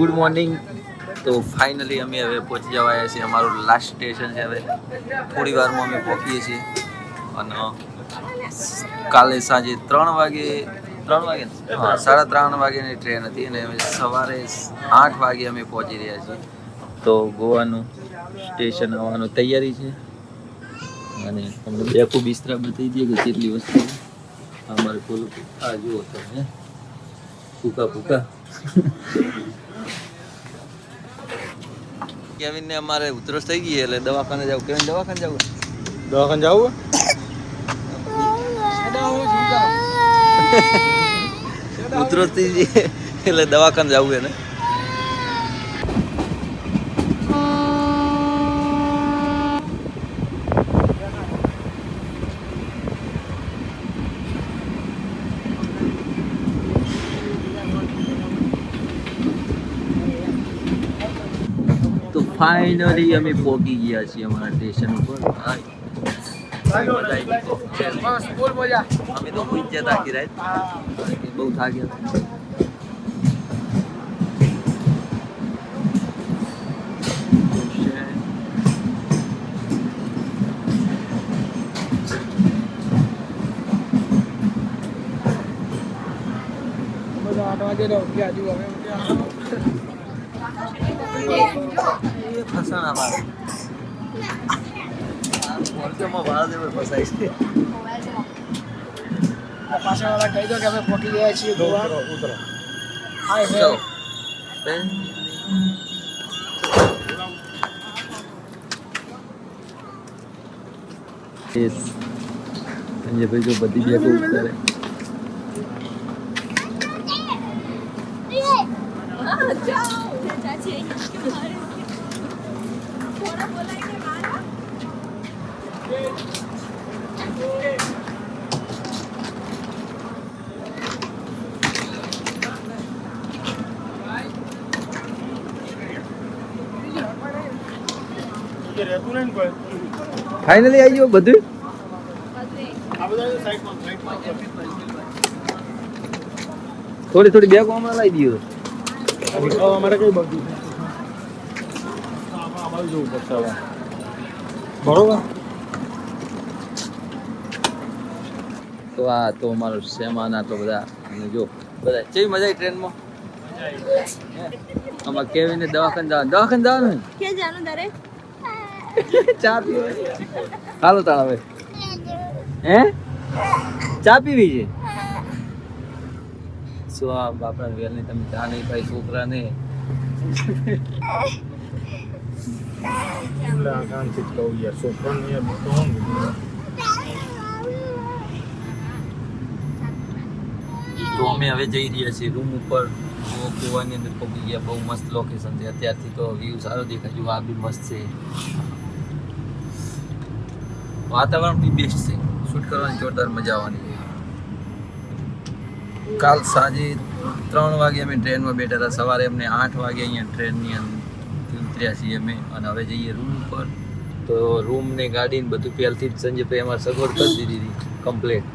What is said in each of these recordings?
Good morning. તો finally અમે હવે પહોંચી જવા આવ્યા છીએ. અમારું લાસ્ટ સ્ટેશન છે. હવે થોડી વારમાં અમે પહોંચીએ છીએ અને કાલે સાંજે 3 વાગે હા 3:30 વાગ્યાની ટ્રેન હતી અને સવારે 8 વાગે અમે પહોંચી રહ્યા છીએ. તો ગોવાનું સ્ટેશન આવવાનું તૈયારી છે અને તમને બેકુ બિસ્તરા બતાવી દઈએ કે કેટલી વસ્તુ અમારે ખોલું. આ જુઓ તમે પૂકા કેવિન ને અમારે ઉધરસ થઈ ગઈ એટલે દવાખાને જાવ. કેવિન દવાખાને જવું ઉધરસ થઈ ગઈ એટલે દવાખાને જવું એને. તો ફાઇનલી અમે પહોંચી ગયા છીએ અમારા સ્ટેશન ઉપર. અમે તો પૂછ્યા હતા આખી રાત, બહુ થાક્યા હતા. ફસાણા મારે મોરચામાં વાળ દેવર ફસાય છે. પાછળવાળા કહી દો કે અમે પહોંચી ગયા છીએ ગોવા. ઉતરો. હાય ચલો. સંજયભાઈ જો બધી બેગો ઉતારે. ફાઇનલી આવી ગયો બધું. થોડી બેગો હમણાં લાવી દીધો. અમારે કઈ બધું અમારે જોવું પડશે હવે. બરોબર. તો આ તો અમારો સેમાન આ તો બધા અને જો બધા કેવી મજા આવી ટ્રેનમાં. આમાં કેવીને દવાખાને જવાનું ક્યાં જાનું તારે? ચા પીવે. હાલો તાળ હવે હે ચા પીવી છે. શું આ બાપડા વેલની તમે ચા નહીં પાઈ છોકરાને. તો અમે હવે જઈ રહ્યા છીએ રૂમ ઉપર. ગોવાની અંદર પહોંચી ગયા. બહુ મસ્ત લોકેશન છે. અત્યારથી તો વ્યૂ સારો દેખાય. જો આ બી મસ્ત છે. વાતાવરણ બી બેસ્ટ છે. શૂટ કરવાની જોરદાર મજા આવવાની છે. કાલ સાંજે 3 વાગે અમે ટ્રેનમાં બેઠા હતા. સવારે અમને 8 વાગે અહીંયા ટ્રેનની અંદર ઉતર્યા છીએ અમે અને હવે જઈએ રૂમ ઉપર. તો રૂમ ને ગાડી ને બધું પહેલથી જ સંજયભાઈ અમારે સગવડ કરી દીધી હતી કમ્પ્લીટ.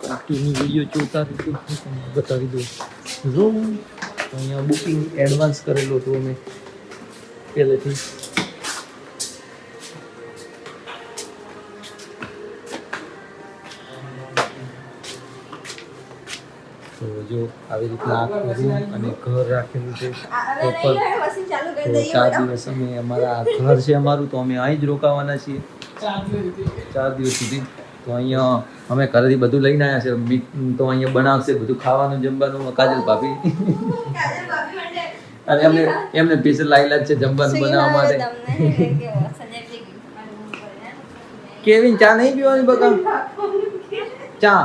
બાકીની વિડીયો જોતા બતાવી દઉં. રૂમ અહીંયા બુકિંગ એડવાન્સ કરેલું હતું અમે પહેલેથી. તો જો આવી રીતના આખું રૂમ અને ઘર રાખેલું છે પ્રોપર. તો 4 દિવસ અમે અમારા ઘર છે અમારું, તો અમે અહીં જ રોકાવાના છીએ 4 દિવસ સુધી. તો અહીંયા અમે ઘરેથી બધું લઈને આવ્યા છે. મીટ તો અહીંયા બનાવશે બધું ખાવાનું જમવાનું કાજલ ભાભી. અને એમને સ્પેશિયલ લાયેલા છે જમવાનું બનાવવા માટે. કેવિન ચા નહીં પીવાની બકા? ચા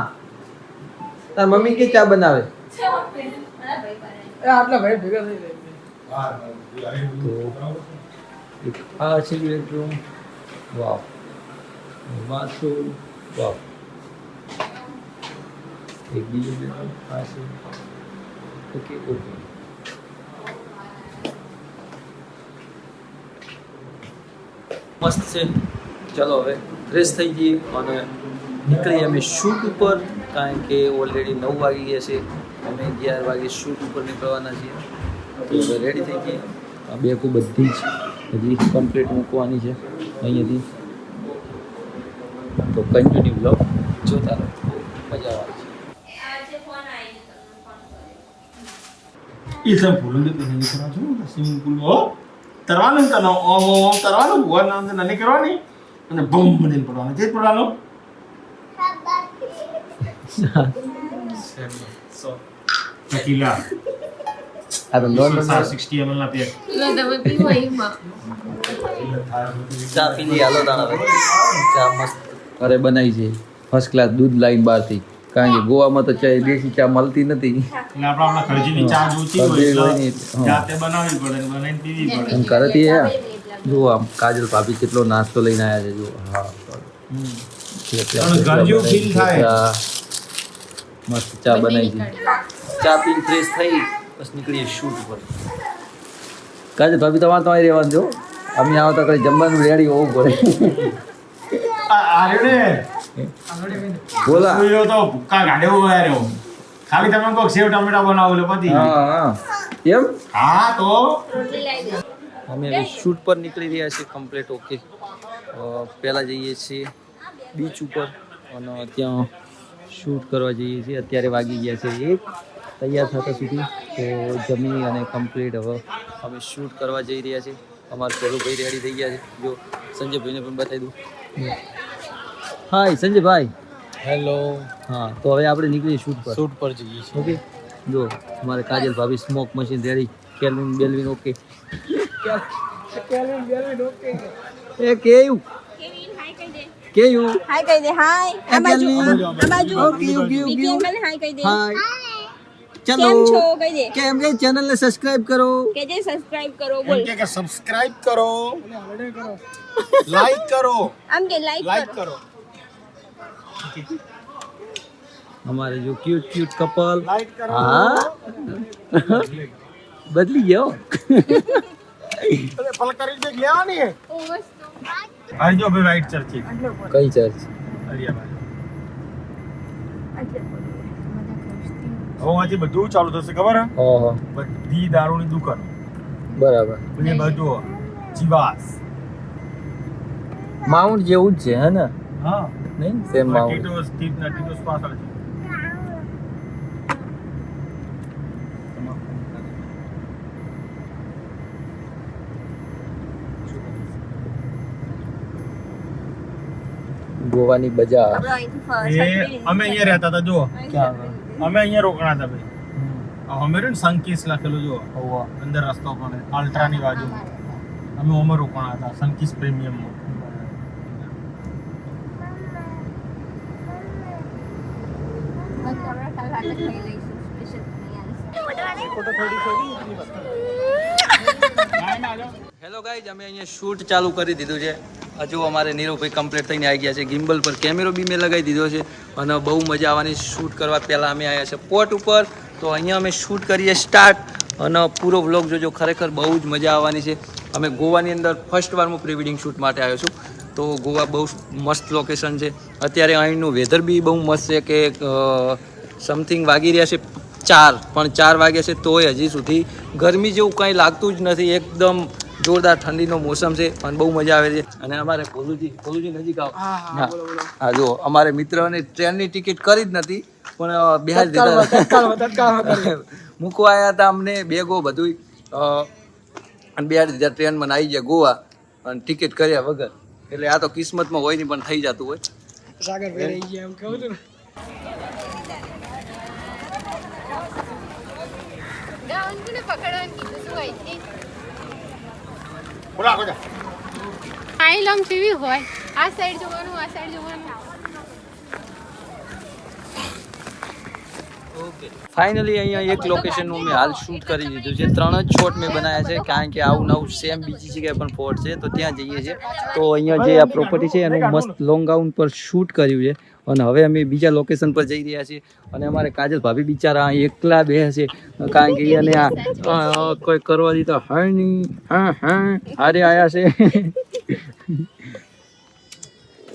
તાર મમ્મી કે ચા બનાવે? આટલા ભાઈ ભેગા થઈ તો એક આ છે બેડરૂમ. વાવ. બાથરૂમ. વાવ. એક બીજો બેડરૂમ આ છે. Okay okay. મસ્ત છે. ચલો હવે ફ્રેશ થઈ જઈએ અને નીકળીએ અમે શૂટ ઉપર, કારણ કે ઓલરેડી 9 વાગી ગયા છે. અમે 11 વાગે શૂટ ઉપર નીકળવાના છીએ. તો હવે રેડી થઈ જઈએ. આ બેગો બધી જ હજી કમ્પ્લીટ મૂકવાની છે અહીંયાથી. તો કન્ટિન્યુ બ્લોગ જોતા રહો, મજા આવે છે. એ सब फूलों के पीने निकला जो स्विमिंग पूल में तरवानो तनो ओम तरवानो हुआ नाम से नने करवानी અને બમ બનીને પડવાનો જે પડવાનો tequila આ તો નોન 60 ml ના પેક ચા પી લઈએ. હાલો તાણ હવે ચા મસ્ત ઘરે બનાવી છે, ફર્સ્ટ ક્લાસ દૂધ લાઈન બહારથી, કારણ કે ગોવામાં તો ચા દેશી ચા મળતી નથી. એટલે આપણા ખર્ચીની ચા જોઈતી હોય એટલે જાતે બનાવવી પડે ને બનાવીને પીવી પડે. અને ઘરેથી જો આમ કાજલ ભાભી કેટલો નાસ્તો લઈને આવ્યા છે. જો હા ઘર જેવું ફીલ થાય. મસ્ત ચા બનાવી છે. ચા પીને ફ્રેશ થઈ બસ નીકળીએ શૂટ ઉપર. કાજલ ભાભી તમારે રહેવાનું જો, અમે આવતા કરી જમવાનું રેડી હોવું પડે. આરે બોલા તો ભૂકા ગાડે ઉભા રહ્યો. ખાલી તમે કોક સેવ ટમેટા બનાવો એટલે પતી. હા કેમ? હા તો અમે હવે શૂટ પર નીકળી રહ્યા છીએ કમ્પ્લીટ. ઓકે, પહેલાં જઈએ છીએ બીચ ઉપર અને ત્યાં શૂટ કરવા જઈએ છીએ. અત્યારે વાગી ગયા છે 1 તૈયાર થતા સુધી. તો જમી અને કમ્પ્લીટ હવે અમે શૂટ કરવા જઈ રહ્યા છીએ. અમારા સરુભાઈ રેડી થઈ ગયા છે. જો સંજયભાઈને પણ બતાવી દઉં. હાય સંજયભાઈ. હેલો. હા, તો હવે આપણે નીકળીએ શૂટ પર. શૂટ પર જઈએ છીએ. ઓકે, જો અમારે કાજલ ભાભી smoke machine ready, Kelvin Belvin okay. એ કેયું કેયું હાય કહી દે હાય આ બાજુ ઓકે ઓકે ઓકે મને હાય કહી દે હાય. કેમ ચલો છો કહી દે કેમ કે ચેનલ ને સબસ્ક્રાઇબ કરો. કે જે સબસ્ક્રાઇબ કરો બોલ કે સબસ્ક્રાઇબ કરો, લાઈક કરો, આમ કે લાઈક કરો. અમારે જો ક્યુટ ક્યુટ કપલ. લાઈક કરો. હા બદલી ગયો. અરે ફલ કરી દે લેવાની હે. આ જો ભાઈ રાઈટ ચર્ચ છે. કઈ ચર્ચ? હરિયાભાઈ. હવે આજે બધું ચાલુ થશે ખબર હે? ઓહો બધી દારૂની દુકાન. બરાબર. અને બાજુ જીવાસ. માઉન્ટ જેવું જ છે હે ને? હા. નહીં સેમ માઉન્ટ. ટીટોસ પાછળ છે. ગોવાની બજાર. આપણે અહીંથી ફર્સ્ટ એ અમે અહીંયા રહેતા હતા જો. ક્યાં? અમે અહીંયા રોકણા હતા ભાઈ. અમે રહ્યું ને સંકીસ લખેલું જો અંદર રસ્તો પણ અલ્ટ્રાની બાજુ. અમે ઓમાં રોકાણા હતા સંકીસ પ્રીમિયમમાં. હેલો ગાઈઝ, અમે અહીંયા શૂટ ચાલુ કરી દીધું છે. હજુ અમારે નીરવભાઈ કમ્પ્લીટ થઈને આવી ગયા છે. ગિમ્બલ પર કેમેરો બી મેં લગાવી દીધો છે અને બહુ મજા આવવાની. શૂટ કરવા પહેલાં અમે આવ્યા છે પોટ ઉપર. તો અહીંયા અમે શૂટ કરીએ સ્ટાર્ટ અને પૂરો વ્લોગ જોજો. ખરેખર બહુ જ મજા આવવાની છે. અમે ગોવાની અંદર ફર્સ્ટ વાર હું પ્રી વેડિંગ શૂટ માટે આવ્યો છું. તો ગોવા બહુ મસ્ત લોકેશન છે. અત્યારે અહીંનું વેધર બી બહુ મસ્ત છે કે સમથિંગ વાગી રહ્યા છે 4, પણ 4 વાગ્યા છે તોય હજી સુધી ગરમી જેવું કંઈ લાગતું જ નથી. એકદમ જોરદાર ઠંડીનો મોસમ છે અને બહુ મજા આવે છે. અને અમારે ભોલુજી નજીક આવો. હા જો અમારે મિત્રને ટ્રેનની ટિકિટ કરી જ નથી પણ બિહાર દીધા મૂકવા આવ્યા હતા અમને બેગો બધું અને બિહાર દીધા. ટ્રેનમાં આવી ગયા ગોવા અને ટિકિટ કર્યા વગર. એટલે આ તો કિસ્મતમાં હોય નહીં પણ થઈ જતું હોય. સાગર ભાઈ રહી ગયા એમ કહું છું ને. બોલા બોલા. આઈ લોંગ ટીવી હોય આ સાઈડ જોવાનું આ સાઈડ જોવાનું. ફાઇનલી અહીંયા એક લોકેશનનું મેં હાલ શૂટ કરી દીધું છે. 3 જ શોટ મેં બનાવ્યા છે કારણ કે આવું નવું સેમ બીજી જગ્યાએ પણ ફોર્ટ છે તો ત્યાં જઈએ છીએ. તો અહીંયા જે આ પ્રોપર્ટી છે એનું મસ્ત લોંગ ગાઉન પર શૂટ કર્યું છે અને હવે અમે બીજા લોકેશન પર જઈ રહ્યા છીએ. અને અમારે કાજલ ભાભી બિચારા એકલા બે છે કારણ કે એને આ કોઈ કરવા દીધા હા નહીં. હા હારે આવ્યા છે.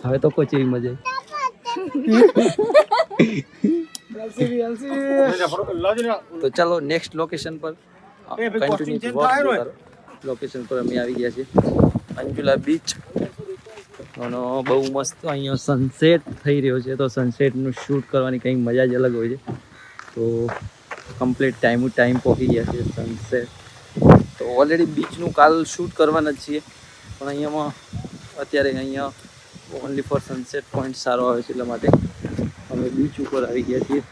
હવે તો કોઈ એવી મજા તો ચાલો નેક્સ્ટ લોકેશન પર લોકેશન પર અમે આવી ગયા છીએ અંજુલા બીચ અને બહુ મસ્ત અહીંયા સનસેટ થઈ રહ્યો છે તો સનસેટનું શૂટ કરવાની કંઈક મજા જ અલગ હોય છે તો કમ્પ્લીટ ટાઈમ પહોંચી ગયા છે સનસેટ તો ઓલરેડી બીચનું કાલ શૂટ કરવાના જ છીએ પણ અહીંયામાં અત્યારે અહીંયા ઓનલી ફોર સનસેટ પોઈન્ટ સારો આવે છે એટલા માટે અમે બીચ ઉપર આવી ગયા છીએ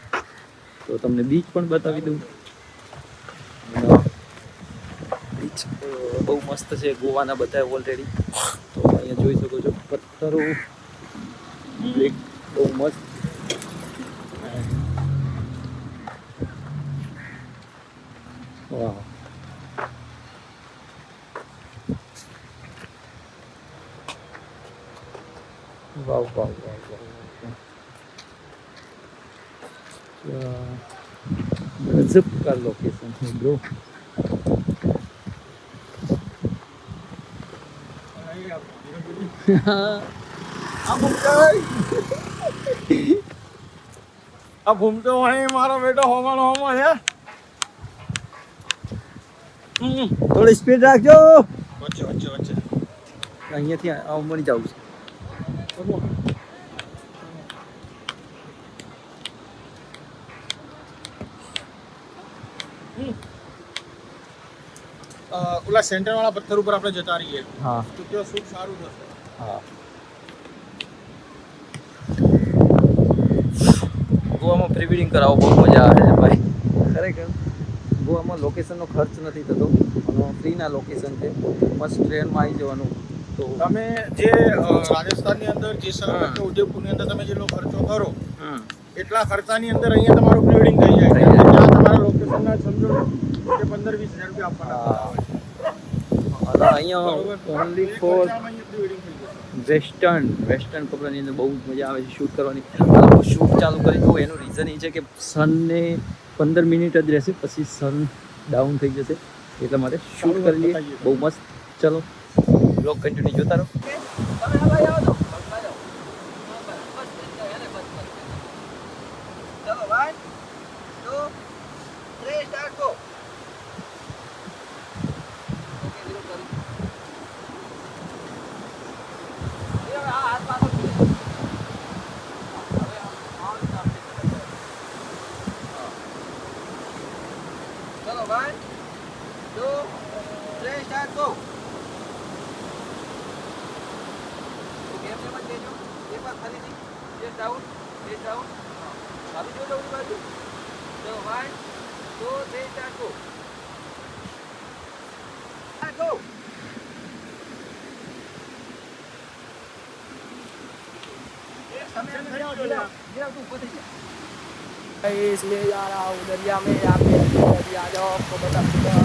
તો તમને બીચ પણ બતાવી દઉં બીચ બહુ મસ્ત છે ગોવાના બધા ઓલરેડી તો અહીંયા જોઈ શકો છો પથ્થરો બ્લેક બહુ મસ્ત વાહ वाह वाह वाह गजब का लोकेशन है ब्रो अब घूमते वहीं हमारा बेटा होगा है थोड़ी स्पीड રાખજો વચ્ચે વચ્ચે વચ્ચે અહીંયાથી મળી જવું છે ઓલા સેન્ટર વાળા પથ્થર ઉપર આપણે જતા રહીએ હા તો ત્યાં શૂટ સારું થશે હા ગોવામાં પ્રી વેડિંગ કરાવો બહુ મજા આવે છે ભાઈ ખરેખર ગોવામાં લોકેશનનો ખર્ચ નથી થતો અને ફ્રીના લોકેશન છે મસ્ત ટ્રેનમાં આવી જવાનું તો તમે જે રાજસ્થાનની અંદર જેસલમેર કે ઉદયપુરની અંદર તમે જેટલો ખર્ચો કરો એટલા ખર્ચાની અંદર અહીંયા તમારું પ્રી વેડિંગ થઈ જાય છે ત્યાં તમારા લોકેશનના સમજો કે 15-20 હજાર રૂપિયા આપવાના અને અહીંયા ઓનલી ફોર વેસ્ટર્ન કપડાની અંદર બહુ જ મજા આવે છે શૂટ કરવાની શૂટ ચાલુ કરી દઉં એનું રીઝન એ છે કે સનને 15 મિનિટ જ રહેશે પછી સન ડાઉન થઈ જશે એટલા માટે શૂટ કરી લઈએ બહુ મસ્ત ચલો બ્લોગ કન્ટિન્યુ જોતા રહો ચલો 1 2 3 સ્ટાર્ટ ગો चलो 1 2 3 स्टार्ट गो गेम में मत देજો एक बार खाली नहीं फेस डाउन अभी जो उड़ी बाजू चलो 1 2 3 स्टार्ट गो गो इसमें जा रहा हूँ दरिया में आके दरिया जाओ आपको बता दूंगा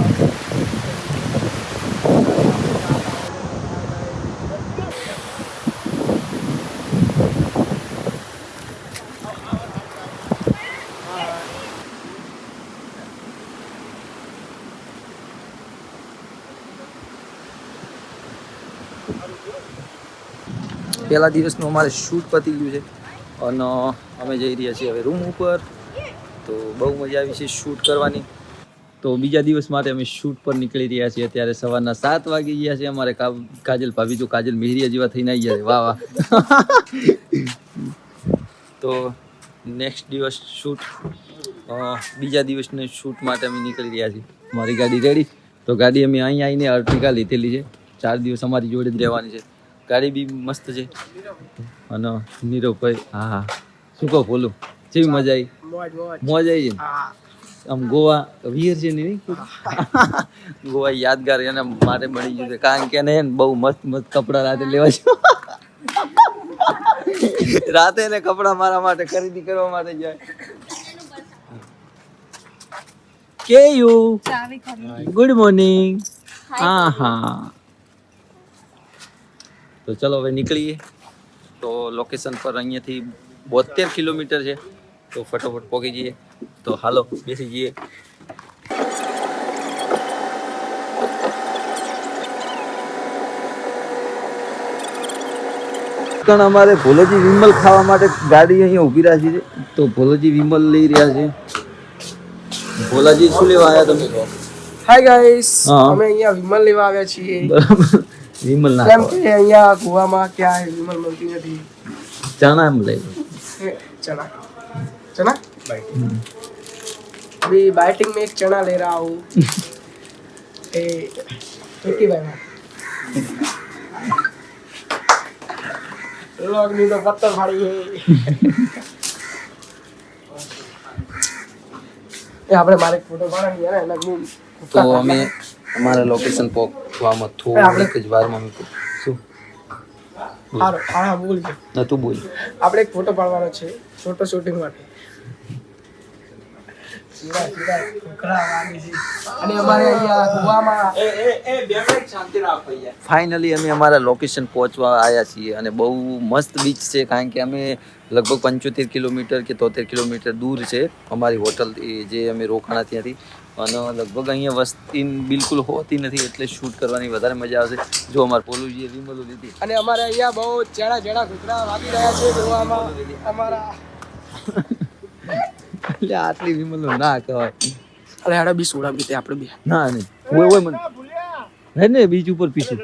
પહેલા દિવસનું અમારે શૂટ પતી ગયું છે અને અમે જઈ રહ્યા છીએ હવે રૂમ ઉપર તો બહુ મજા આવી છે શૂટ કરવાની તો બીજા દિવસ માટે અમે શૂટ પર નીકળી રહ્યા છીએ અત્યારે સવારના 7 વાગી ગયા છે અમારે કાજલ ભાભી જો કાજલ મિહરિયા જેવા થઈને આવી ગયા છે વાહ વાહ તો નેક્સ્ટ દિવસ શૂટ બીજા દિવસને શૂટ માટે અમે નીકળી રહ્યા છીએ મારી ગાડી રેડી તો ગાડી અમે અહીં આવીને અર્ટિકા લીધેલી છે 4 દિવસ અમારી જોડે જ રહેવાની છે ગાડી બી મસ્ત છે અને નીરવભાઈ હા શું કહું બોલું જેવી મજા આવી મોજ આવી છે આમ ગોવા વીર છે ને ગોવા યાદગાર એને માટે મળી ગયું છે કારણ કે એને બહુ મસ્ત કપડા રાતે લેવા છે રાતે એને કપડા મારા માટે ખરીદી કરવા માટે જાય કે યુ ગુડ મોર્નિંગ હા હા તો ચલો હવે નીકળીએ તો લોકેશન પર અહીંયાથી 72 કિલોમીટર છે તો ફટાફટ પહોંચી જઈએ તો હાલો બેસી જઈએ કણ અમારે ભોલોજી વિમલ ખાવા માટે ગાડી અહીંયા ઊભી રાખી છે, તો ભોલોજી વિમલ લઈ રહ્યા છે. ભોલાજી શું લેવા આવ્યા તમે? હાય ગાઈસ, હા. અમે અહીંયા વિમલ લેવા આવ્યા છીએ. બરાબર. વિમલ ના કેમ કે અહીંયા ગોવામાં ક્યાંય વિમલ મળતી નથી. ચણા એમ લઈ લો. चना चना अभी बाइटिंग में एक चना ले रहा हूँ. विक्की भाई लोग नहीं तो पत्थर फाड़ी है. આપણે મારે ફોટો પાડવાની યાર એના હું તો અમે અમારા લોકેશન પહોંચવામાં થોડીક જ વારમાં મૂકો. શું હારો હા બોલ કે નતું બોલ. આપણે એક ફોટો પાડવાનો છે ફોટો શૂટિંગ માટે. સીધા સીધા ઠોકરા વાગી છે અને અમારે અહીંયા ગોવામાં ફાઇનલી અમે અમારા લોકેશન પહોંચવા આવ્યા છીએ અને બહુ મસ્ત બીચ છે, કારણ કે અમે લગભગ 75 કિલોમીટર કે 73 કિલોમીટર દૂર છે અમારી હોટલ જે અમે રોકાણા ત્યાંથી, અને લગભગ અહીંયા વસ્તી બિલકુલ હોતી નથી એટલે શૂટ કરવાની વધારે મજા આવશે. જો અમારા પોલુજીએ વિમલો લીધી અને અમારે અહીંયા બહુ ચેડા ચેડા ઘૂઘરા વાગી રહ્યા છે ગોવામાં અમારા. એટલે આટલી વિમલો ના કહેવાય. અરે હાડા બી સોડા પીતે આપણે બી. ના નહીં ઓય ઓય મને હે ને બીજ ઉપર પીછું.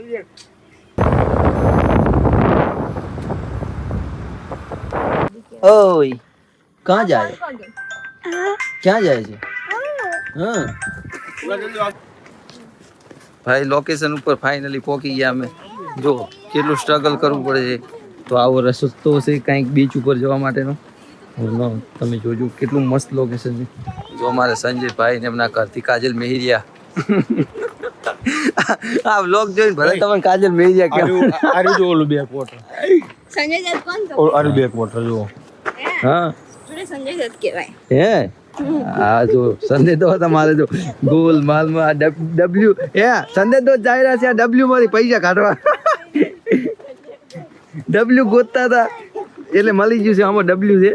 ઓય કहाँ જાય ક્યાં જાય છે? હા ભાઈ લોકેશન ઉપર ફાઇનલી પહોંચી ગયા અમે. જો કેટલું સ્ટ્રગલ કરવું પડે છે, તો આવો રસ્તો છે કંઈક બીચ ઉપર જવા માટેનો. તમે જોજો કેટલું મસ્ત લોકેશન છે. જો અમારા સંજયભાઈ ને એમના ઘરથી કાજલ મેહરિયા આ વ્લોગ જોઈને ભલે તમે કાજલ મેહરિયા કેમ આરી જો ઓલું બેક વોટર સંજય દત્ત કોણ તો આરી બેક વોટર જો હા જોડે સંજય દત્ત કહેવાય. હે હા જો સંજય તો તમારે જો ગોલ માલમાં આ ડબલ્યુ હે સંજય તો જાય રહ્યા છે આ ડબલ્યુ માંથી પૈસા કાઢવા. ડબલ્યુ ગોતતા હતા એટલે મળી ગયું છે. આમાં ડબલ્યુ છે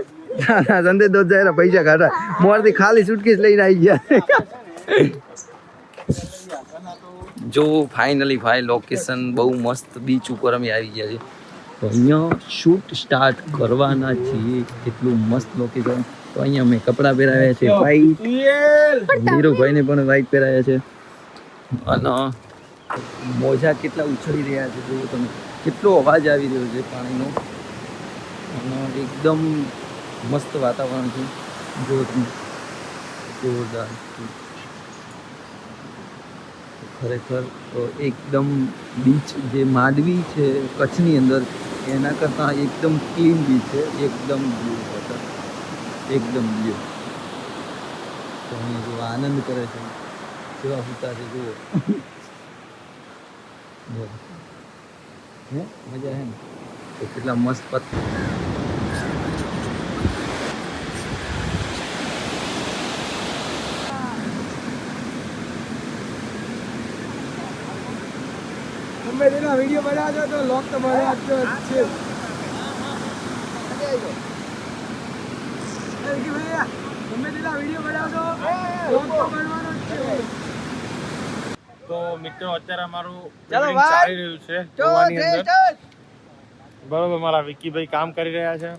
સંજય તો જાય પૈસા કાઢવા. મોરથી ખાલી સુટકેસ લઈને આવી ગયા. જો ફાઇનલી ભાઈ લોકેશન બહુ મસ્ત બીચ ઉપર અમે આવી ગયા છે, તો અહીંયા શૂટ સ્ટાર્ટ કરવાના છીએ. કેટલું મસ્ત લોકેશન. તો અહીંયા અમે કપડાં પહેરાવ્યા છે વ્હાઈટ, હીરોભાઈને પણ વ્હાઈટ પહેરાવ્યા છે, અને મોજા કેટલા ઉછળી રહ્યા છે જુઓ તમે, કેટલો અવાજ આવી રહ્યો છે પાણીનો, અને એકદમ મસ્ત વાતાવરણ છે. જો તમે જોરદાર ખરેખર તો એકદમ બીચ જે માંડવી છે કચ્છની અંદર એના કરતાં એકદમ ક્લીન બીચ છે, એકદમ બ્લુ વોટર, એકદમ બ્લુ. તો અહીં જો આનંદ કરે છે કેવા સૂતા છે જુઓ. હે મજા હે ને? તો કેટલા મસ્ત પથ્થર. તમે તેના વિડીયો બનાવજો તો લોક તો બનાવજો છે. તમે તેના વિડીયો બનાવજો લોક તો બનાવવાનો જ છે. તો મિત્રો અત્યારે અમારું ચાલો shooting ભાઈ. ચાલી રહ્યું છે ગોવાની અંદર. બરોબર મારા વિક્કીભાઈ કામ કરી રહ્યા છે,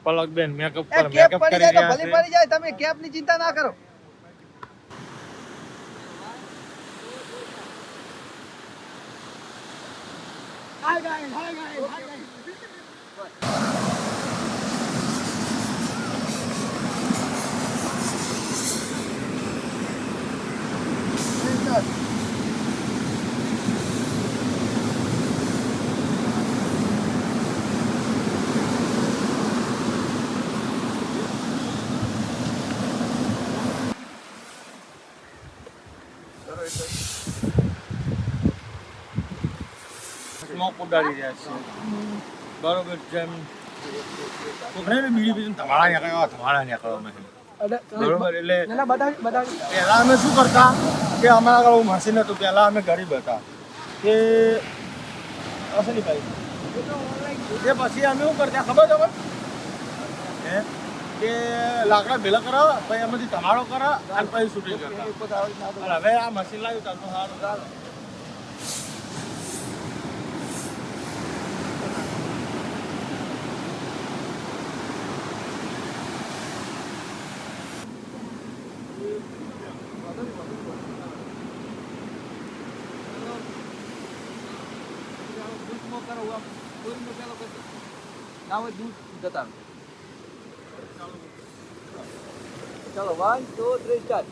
પલકબેન મેકઅપ પર મેકઅપ કરી રહ્યા છે. જાય તમે કેપ ની ચિંતા ના કરો. સ્મોક ઉડાડી રહ્યા છે બરોબર. જેમ કોકને બીડી બીજી ધમાડા નીકળ્યો અમે બરોબર. એટલે પહેલા અમે શું કરતા કે અમારા આગળ મશીન હતું, પહેલા અમે ગરીબ હતા કે અસલી એ પછી અમે શું કરતા ખબર તમને હે કે લાકડા ભેલા કરાવો પછી એમાંથી ધમાડો કરા અને પછી શૂટિંગ કરતા. અને હવે આ મશીન લાવ્યું ચાલતો સારું. હું આમ ચોરીનો પેલો કરતો ના હોય દૂર જતા ચાલો 1 2 3 સ્ટાર્ટ.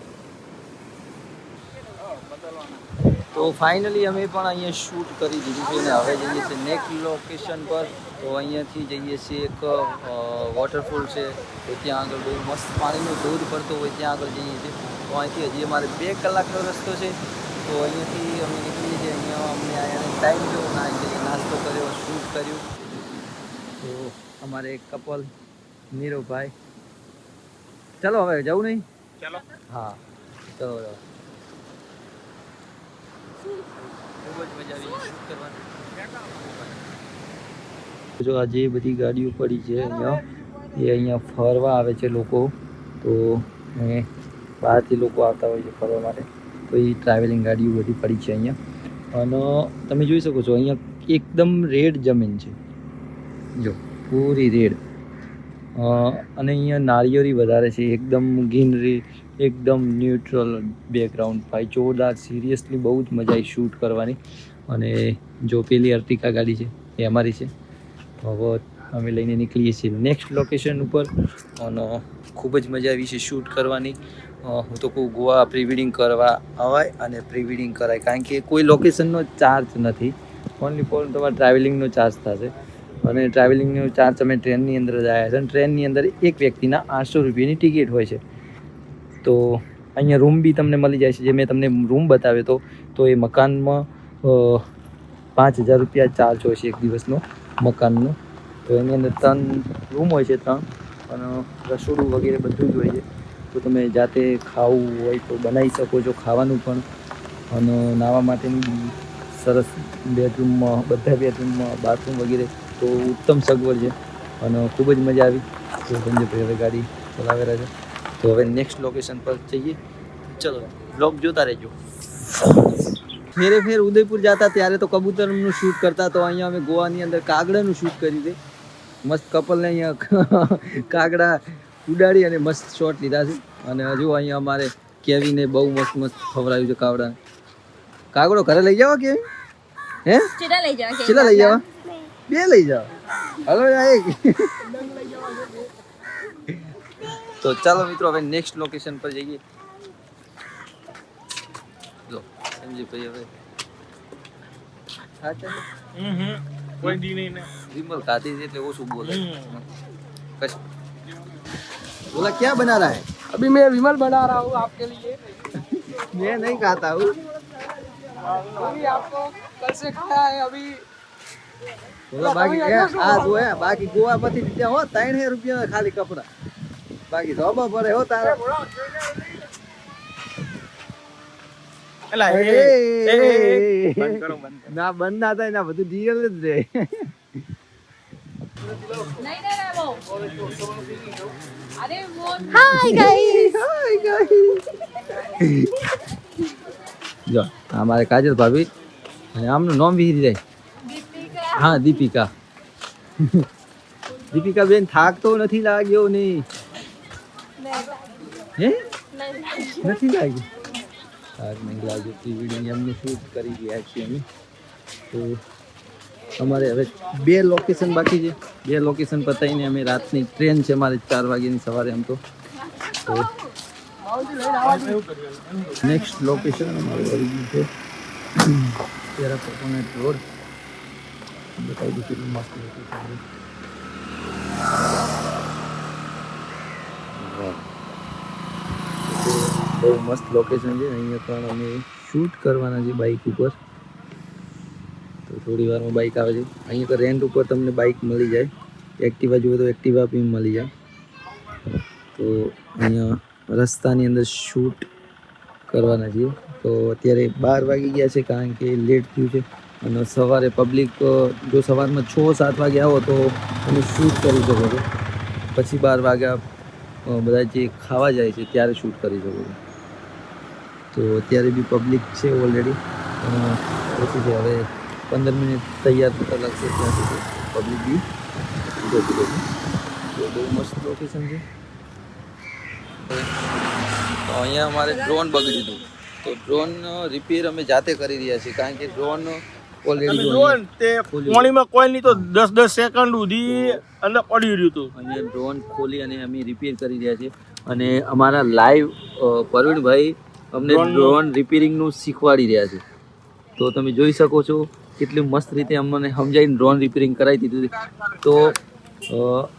તો ફાઇનલી અમે પણ અહીંયા શૂટ કરી દીધું છે અને હવે જઈએ છીએ નેક્સ્ટ લોકેશન પર. તો અહીંયાથી જઈએ છીએ એક વોટરફોલ છે તો ત્યાં આગળ બહુ મસ્ત પાણીનો ધોધ પડતો હોય ત્યાં આગળ જઈએ છીએ. તો અહીંથી હજી અમારે 2 કલાકનો રસ્તો છે. તો અહીંયાથી અમે નીકળીએ છીએ. અહીંયા અમને અહીંયા ટાઈમ જો ના જઈએ નાસ્તો કર્યો શૂટ કર્યું. તો અમારે એક કપલ નીરવભાઈ ચાલો હવે જવું નહીં ચાલો હા ચલો ખૂબ જ મજા આવી શૂટ કરવાની. જો આ જે બધી ગાડીઓ પડી છે અહીંયા એ અહીંયા ફરવા આવે છે લોકો. તો બહારથી લોકો આવતા હોય છે ફરવા માટે. તો એ ટ્રાવેલિંગ ગાડીઓ બધી પડી છે અહીંયા. અને તમે જોઈ શકો છો અહીંયા એકદમ રેડ જમીન છે જો પૂરી રેડ. અને અહીંયા નાળિયેરી વધારે છે એકદમ ગ્રીનરી એકદમ ન્યુટ્રલ બેકગ્રાઉન્ડ. ભાઈ જોરદાર સિરિયસલી બહુ જ મજા આવી શૂટ કરવાની. અને જો પેલી અર્ટિકા ગાડી છે એ અમારી છે. હવે અમે લઈને નીકળીએ છીએ નેક્સ્ટ લોકેશન ઉપર. અને ખૂબ જ મજા આવી છે શૂટ કરવાની. હું તો કહું ગોવા પ્રી વેડિંગ કરવા આવાય અને પ્રી વેડિંગ કરાય કારણ કે કોઈ લોકેશનનો ચાર્જ નથી. ઓનલી ફોર તમારા ટ્રાવેલિંગનો ચાર્જ થશે. અને ટ્રાવેલિંગનો ચાર્જ અમે ટ્રેનની અંદર જ આવ્યા છે. અને ટ્રેનની અંદર એક વ્યક્તિના 800 રૂપિયાની ટિકિટ હોય છે. તો અહીંયા રૂમ બી તમને મળી જાય છે. જે મેં તમને રૂમ બતાવ્યો તો એ મકાનમાં 5000 રૂપિયા ચાર્જ હોય છે એક દિવસનો મકાનનો. તો એની અંદર 3 રૂમ હોય છે 3 અને રસોડું વગેરે બધું જ હોય છે. તો તમે જાતે ખાવું હોય તો બનાવી શકો છો ખાવાનું પણ. અને નાહવા માટેની સરસ બેડરૂમમાં બધા બેડરૂમમાં બાથરૂમ વગેરે તો ઉત્તમ સગવડ છે. અને ખૂબ જ મજા આવી. તો સંજયભાઈ હવે ગાડી ચલાવેલા છે. તો હવે નેક્સ્ટ લોકેશન પર જઈએ. ચલો બ્લોગ જોતા રહેજો. ફેર ઉદયપુર જતા ત્યારે તો કબૂતરનું શૂટ કરતા. તો અહીંયા અમે ગોવાની અંદર કાગડાનું શૂટ કર્યું છે. મસ્ત કપલને અહીંયા કાગડા ઉડાડી અને મસ્ત શોટ લીધા છે. અને હજુ અહીંયા અમારે કેવીને બહુ મસ્ત ખવડાવ્યું છે કાગડાને. કાગડો ઘરે લઈ જાવ કે હે ચેલા લઈ જાવ ચેલા લઈ જાવ 2 લઈ જાવ હલો એક. તો ચાલો મિત્રો હવે નેક્સ્ટ લોકેશન પર જઈએ. લો સમજી હવે હા ચાલો કોઈ દી નહીં ને विमल खाती है तो वो सब बोले कश बोला क्या बना रहा है. अभी मैं विमल बना रहा हूँ आपके लिए. मैं नहीं खाता हूँ. अभी आपको कल से खाया है अभी. बोला बाकी आ जो है बाकी गोवा पति दिया हो 3000 रुपया खाली कपड़ा बाकी धोबा पड़े हो तारा. એલા એ બંધ કરો બંધ ના બંધ ના થાય ના બધું ડિયલ જ રહે. હાય ગાઈસ જો અમારે કાજલ ભાભી અને આમનું નામ વિહરી જાય. હા દીપિકા. દીપિકા બેન થાક તો નથી લાગ્યો નહીં હે નથી લાગ્યું. થાક નહીં લાગ્યો. વિડીયો એમને શૂટ કરી રહ્યા છીએ અમે. તો અમારે હવે 2 લોકેશન બાકી છે. 2 લોકેશન પતાવીને અમે રાતની ટ્રેન છે અમારે 4 વાગ્યાની સવારે આમ તો. નેક્સ્ટ લોકેશન અમારું આવી ગયું છે તેરા કોકોનટ રોડ. બતાવી દઉં કેટલું મસ્ત લોકેશન છે. બહુ મસ્ત લોકેશન છે. અહીંયા પણ અમે શૂટ કરવાના છે બાઇક ઉપર. તો થોડી વારમાં બાઇક આવે છે. અહીંયા તો રેન્ટ ઉપર તમને બાઇક મળી જાય. એક્ટિવા જોઈએ તો એક્ટિવા બી મળી જાય. તો અહીંયા રસ્તાની અંદર શૂટ કરવાના છીએ. તો અત્યારે 12 વાગી ગયા છે કારણ કે લેટ થયું છે. અને સવારે પબ્લિક જો સવારમાં 6-7 વાગે આવો તો તમે શૂટ કરી શકો છો. પછી 12 વાગ્યા બધા જે ખાવા જાય છે ત્યારે શૂટ કરી શકો છો. તો અત્યારે બી પબ્લિક છે ઓલરેડી. પછી છે હવે 15 મિનિટ તૈયાર થતા લાગશે ત્યાં સુધી પબ્લિક બી જતી રહેશે. તો બહુ મસ્ત લોકેશન છે. તો અહીંયા અમારે ડ્રોન બગડ્યું હતું. તો ડ્રોન રિપેર અમે જાતે કરી રહ્યા છીએ કારણ કે ડ્રોન તમે ઓલરેડી જુઓ ને તે પાણીમાં કોઈ નહીં તો 10 સેકન્ડ સુધી અંદર પડી રહ્યું હતું. અહીંયા ડ્રોન ખોલી અને અમે રિપેર કરી રહ્યા છીએ અને અમારા લાઈવ પરવીણભાઈ અમને ડ્રોન રિપેરિંગનું શીખવાડી રહ્યા છે. તો તમે જોઈ શકો છો કેટલી મસ્ત રીતે અમને સમજાવીને ડ્રોન રિપેરિંગ કરાવી દીધું છે. તો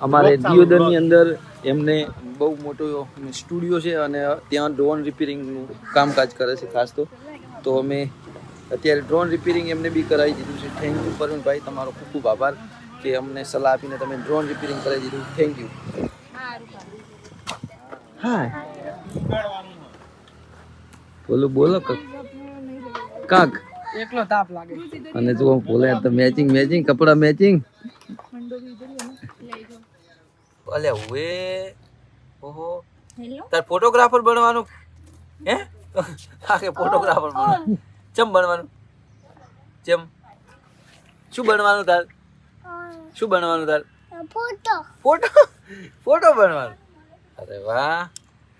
અમારે દિયોદરની અંદર એમને બહુ મોટો સ્ટુડિયો છે અને ત્યાં ડ્રોન રિપેરિંગનું કામકાજ કરે છે ખાસ તો અમે અત્યારે ડ્રોન રિપેરિંગ એમને બી કરાવી દીધું છે. થેન્ક યુ પરવીણભાઈ, તમારો ખૂબ ખૂબ આભાર કે અમને સલાહ આપીને તમે ડ્રોન રિપેરિંગ કરાવી દીધું. Thank you. હા બોલો કાક એકલો તાપ લાગે. અને જો બોલે તો મેચિંગ કપડા મેચિંગ. અલે હવે ઓહો હેલો તાર ફોટોગ્રાફર બનવાનું હે? હા કે ફોટોગ્રાફર બનવાનું ચમ બનવાનું ચમ શું બનવાનું તાર ફોટો બનવાનું. અરે વાહ.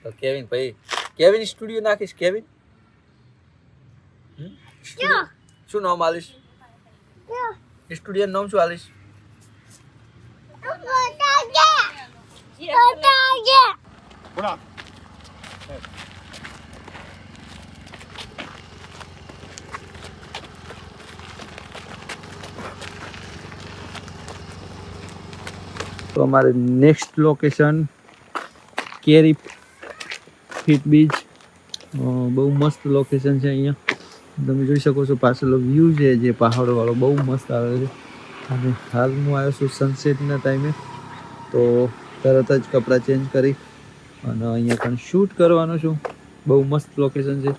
તો કેવિન ભાઈ કેવિન સ્ટુડિયો નાખીશ. કેવિન શું નામ આલીશ? સ્ટુડિયો નામ શું આલીશ? બોલા. તો અમારે નેક્સ્ટ લોકેશન કેરી ફીટ બીચ. બહુ મસ્ત લોકેશન છે. અહીંયા તમે જોઈ શકો છો પાછળનો વ્યૂ છે જે પહાડોવાળો બહુ મસ્ત આવે છે. અને હાલ હું આવ્યો છું સનસેટના ટાઈમે, તો તરત જ કપડાં ચેન્જ કરી અને અહીંયા પણ શૂટ કરવાનો છું. બહુ મસ્ત લોકેશન છે,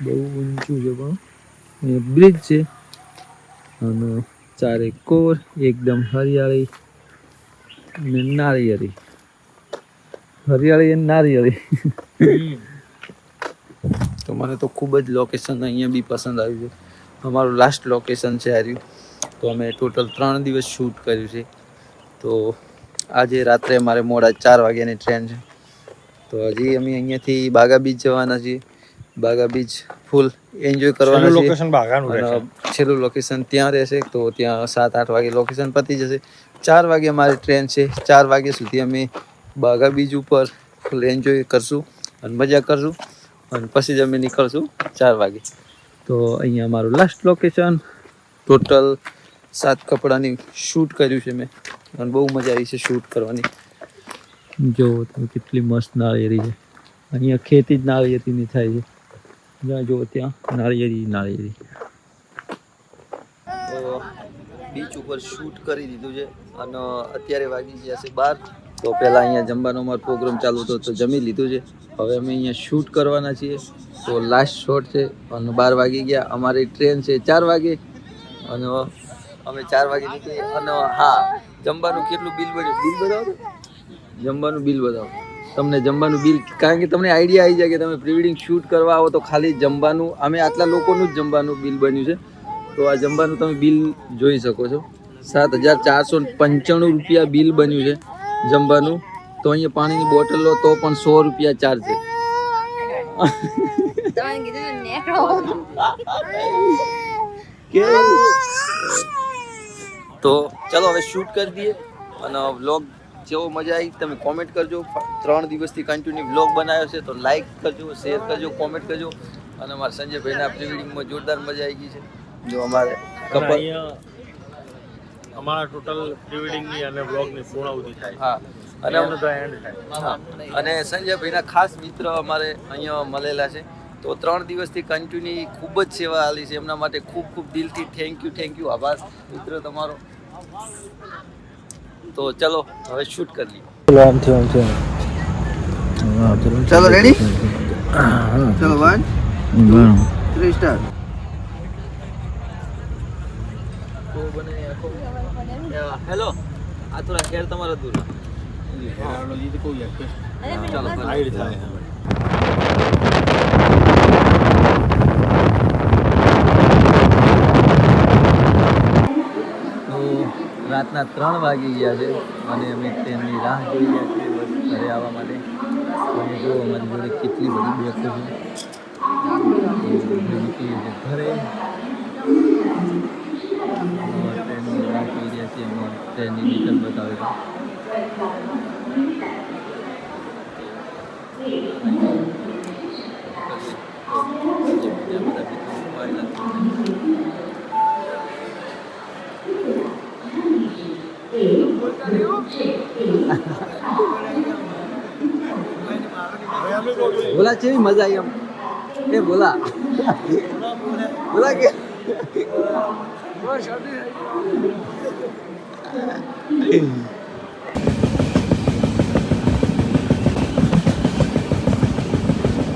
બહુ ઊંચું છે પણ અહીંયા બ્રિજ છે અને ચારે કોર એકદમ હરિયાળી અને નારિયેળી. તો મને તો ખૂબ જ લોકેશન અહીંયા બી પસંદ આવ્યું છે. અમારું લાસ્ટ લોકેશન છે આવ્યું. તો અમે ટોટલ 3 દિવસ શૂટ કર્યું છે. તો આજે રાત્રે મારે મોડા 4 વાગ્યાની ટ્રેન છે. તો હજી અમે અહીંયાથી બાગા બીચ જવાના છીએ. બાગા બીચ ફૂલ એન્જોય કરવાના છીએ. લોકેશન બાગાનું અને રહેશે. છેલ્લું લોકેશન ત્યાં રહેશે. તો ત્યાં 7-8 વાગે લોકેશન પતી જશે. 4 વાગે અમારી ટ્રેન છે. 4 વાગ્યા સુધી અમે બાગા બીચ ઉપર ફૂલ એન્જોય કરશું અને મજા કરશું અને પછી જ અમે નીકળશું 4 વાગે. તો અહીંયા અમારું લાસ્ટ લોકેશન. ટોટલ 7 કપડાની શૂટ કર્યું છે મેં અને બહુ મજા આવી છે શૂટ કરવાની. જો તમે કેટલી મસ્ત નાળિયેરી છે. અહીંયા ખેતી જ નાળિયેરીની થાય છે. જ્યાં જુઓ ત્યાં નાળિયેરી. તો બીચ ઉપર શૂટ કરી દીધું છે અને અત્યારે વાગી ગયા છે 12. તો પહેલાં અહીંયા જમવાનો અમારો પ્રોગ્રામ ચાલુ હતો તો જમી લીધું છે. હવે અમે અહીંયા શૂટ કરવાના છીએ. તો લાસ્ટ શોટ છે અને 12 વાગી ગયા. અમારી ટ્રેન છે 4 વાગે અને અમે 4 વાગે નીકળી. અને હા, જમવાનું કેટલું બિલ બન્યું? બિલ બતાવો. જમવાનું બિલ બતાવો. તમને જમવાનું બિલ, કારણ કે તમને આઈડિયા આવી જાય કે તમે પ્રી વેડિંગ શૂટ કરવા આવો તો ખાલી જમવાનું, અમે આટલા લોકોનું જ જમવાનું બિલ બન્યું છે. તો આ જમવાનું તમે બિલ જોઈ શકો છો. 7,495 રૂપિયા બિલ બન્યું છે જમવાનું. તો અહીંયા પાણીની બોટલ લો તો પણ 100 રૂપિયા ચાર્જ છે. તમે કીધું નેકળો. તો ચલો હવે શૂટ કરી દઈએ અને વ્લોગ જેવો મજા આવી તમે કોમેન્ટ કરજો. 3 દિવસથી કન્ટિન્યુ વ્લોગ બનાવ્યો છે તો લાઈક કરજો, શેર કરજો, કોમેન્ટ કરજો. અને અમારા સંજયભાઈના પ્રી વેડિંગમાં જોરદાર મજા આવી ગઈ છે. જો અમારે કપલ અમારા ટોટલ પ્રી વેડિંગની અને વ્લોગની પૂર્ણાહુતિ થાય. હા અને એન્ડ થાય. હા અને સંજયભાઈના ખાસ મિત્ર અમારે અહીંયા મળેલા છે. તો 3 દિવસથી કન્ટિન્યુ ખૂબ જ સેવા આલી છે. એમના માટે ખૂબ ખૂબ દિલથી થેન્ક યુ આભાર મિત્ર તમારો. તો ચલો હવે શૂટ કરી લઈએ. ચલો રેડી? ચલો 1 2 3 સ્ટાર્ટ. હેલો, આ થોડા ખેર તમારા દૂર. ચાલો હાઈડ થાય. તો રાતના 3 વાગી ગયા છે અને અમે ટ્રેનની રાહ જોઈ રહ્યા છીએ બસ ઘરે આવવા માટે. અને જો અમારી જોડે કેટલી બધી બેગો છે. નીકળીએ છીએ ઘરે ટ્રેનની રાહ જોઈ રહ્યા છીએ અમે ટ્રેનની ડિટેલ બતાવે છે બોલા છે મજા આવી એમ એ બોલા બોલા કે બસ શરદી થઈ ગઈ.